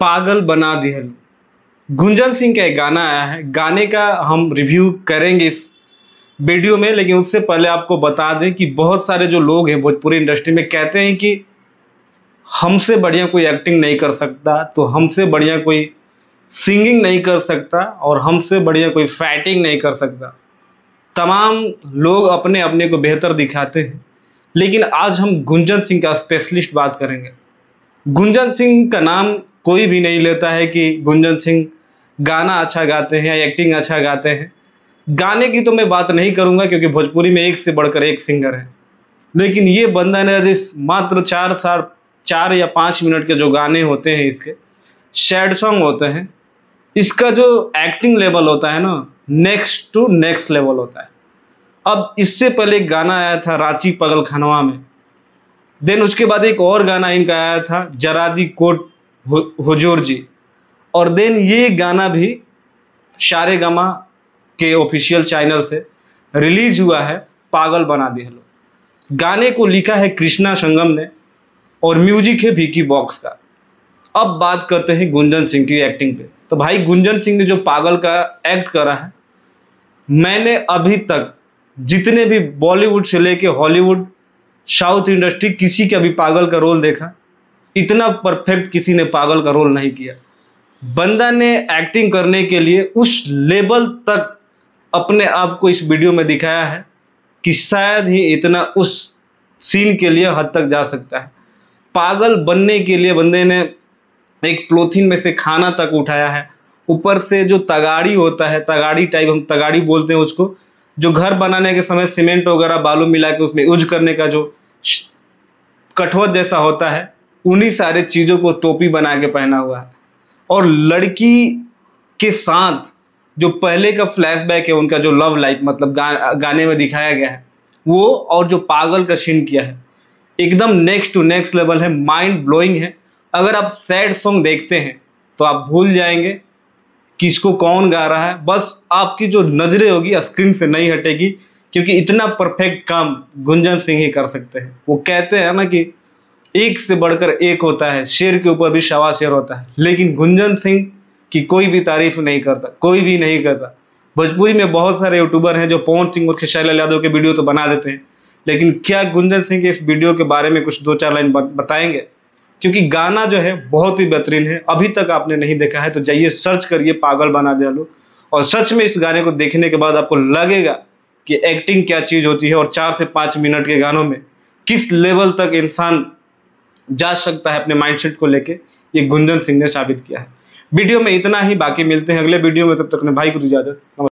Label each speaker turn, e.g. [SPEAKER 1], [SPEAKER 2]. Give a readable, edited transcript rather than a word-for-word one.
[SPEAKER 1] पागल बना दिहल। गुंजन सिंह का एक गाना आया है, गाने का हम रिव्यू करेंगे इस वीडियो में, लेकिन उससे पहले आपको बता दें कि बहुत सारे जो लोग हैं भोजपुरी इंडस्ट्री में कहते हैं कि हमसे बढ़िया कोई एक्टिंग नहीं कर सकता, तो हमसे बढ़िया कोई सिंगिंग नहीं कर सकता, और हमसे बढ़िया कोई फाइटिंग नहीं कर सकता। तमाम लोग अपने अपने को बेहतर दिखाते हैं, लेकिन आज हम गुंजन सिंह का स्पेशलिस्ट बात करेंगे। गुंजन सिंह का नाम कोई भी नहीं लेता है कि गुंजन सिंह गाना अच्छा गाते हैं या एक्टिंग अच्छा गाते हैं। गाने की तो मैं बात नहीं करूंगा क्योंकि भोजपुरी में एक से बढ़कर एक सिंगर है, लेकिन ये बंदा ने जिस मात्र 4 या 5 मिनट के जो गाने होते हैं, इसके सैड सॉन्ग होते हैं, इसका जो एक्टिंग लेवल होता है ना, नेक्स्ट टू नेक्स्ट लेवल होता है। अब इससे पहले एक गाना आया था रांची पगल खनवा में, देन उसके बाद एक और गाना इनका आया था जरा दी कोट हुजूर जी, और देन ये गाना भी सारेगामा के ऑफिशियल चैनल से रिलीज हुआ है, पागल बना दिहलो। गाने को लिखा है कृष्णा संगम ने और म्यूजिक है विकी बॉक्स का। अब बात करते हैं गुंजन सिंह की एक्टिंग पे। तो भाई गुंजन सिंह ने जो पागल का एक्ट करा है, मैंने अभी तक जितने भी बॉलीवुड से लेके हॉलीवुड साउथ इंडस्ट्री किसी का भी पागल का रोल देखा, इतना परफेक्ट किसी ने पागल का रोल नहीं किया। बंदा ने एक्टिंग करने के लिए उस लेवल तक अपने आप को इस वीडियो में दिखाया है कि शायद ही इतना उस सीन के लिए हद तक जा सकता है। पागल बनने के लिए बंदे ने एक प्लोथिन में से खाना तक उठाया है, ऊपर से जो तगाड़ी होता है, तगाड़ी टाइप हम तगाड़ी बोलते हैं उसको, जो घर बनाने के समय सीमेंट वगैरह बालू मिला के उसमें यूज करने का जो कठोर जैसा होता है, उन्हीं सारे चीज़ों को टोपी बना के पहना हुआ है। और लड़की के साथ जो पहले का फ्लैशबैक है, उनका जो लव लाइफ मतलब गाने में दिखाया गया है वो, और जो पागल का सीन किया है, एकदम नेक्स्ट टू नेक्स्ट लेवल है, माइंड ब्लोइंग है। अगर आप सैड सॉन्ग देखते हैं तो आप भूल जाएंगे कि इसको कौन गा रहा है, बस आपकी जो नज़रें होगी स्क्रीन से नहीं हटेगी, क्योंकि इतना परफेक्ट काम गुंजन सिंह ही कर सकते हैं। वो कहते हैं ना कि एक से बढ़कर एक होता है, शेर के ऊपर भी सवा शेर होता है, लेकिन गुंजन सिंह की कोई भी तारीफ नहीं करता, कोई भी नहीं करता। भोजपुरी में बहुत सारे यूट्यूबर हैं जो पवन सिंह और खेसारी यादव के वीडियो तो बना देते हैं, लेकिन क्या गुंजन सिंह के इस वीडियो के बारे में कुछ 2-4 लाइन बताएंगे? क्योंकि गाना जो है बहुत ही बेहतरीन है। अभी तक आपने नहीं देखा है तो जाइए सर्च करिए पागल बना दिहलो, और सच में इस गाने को देखने के बाद आपको लगेगा कि एक्टिंग क्या चीज़ होती है, और 4 से 5 मिनट के गानों में किस लेवल तक इंसान जा सकता है अपने माइंडसेट को लेके, ये गुंजन सिंह ने साबित किया है। वीडियो में इतना ही, बाकी मिलते हैं अगले वीडियो में, तब तक अपने भाई को इजाजत।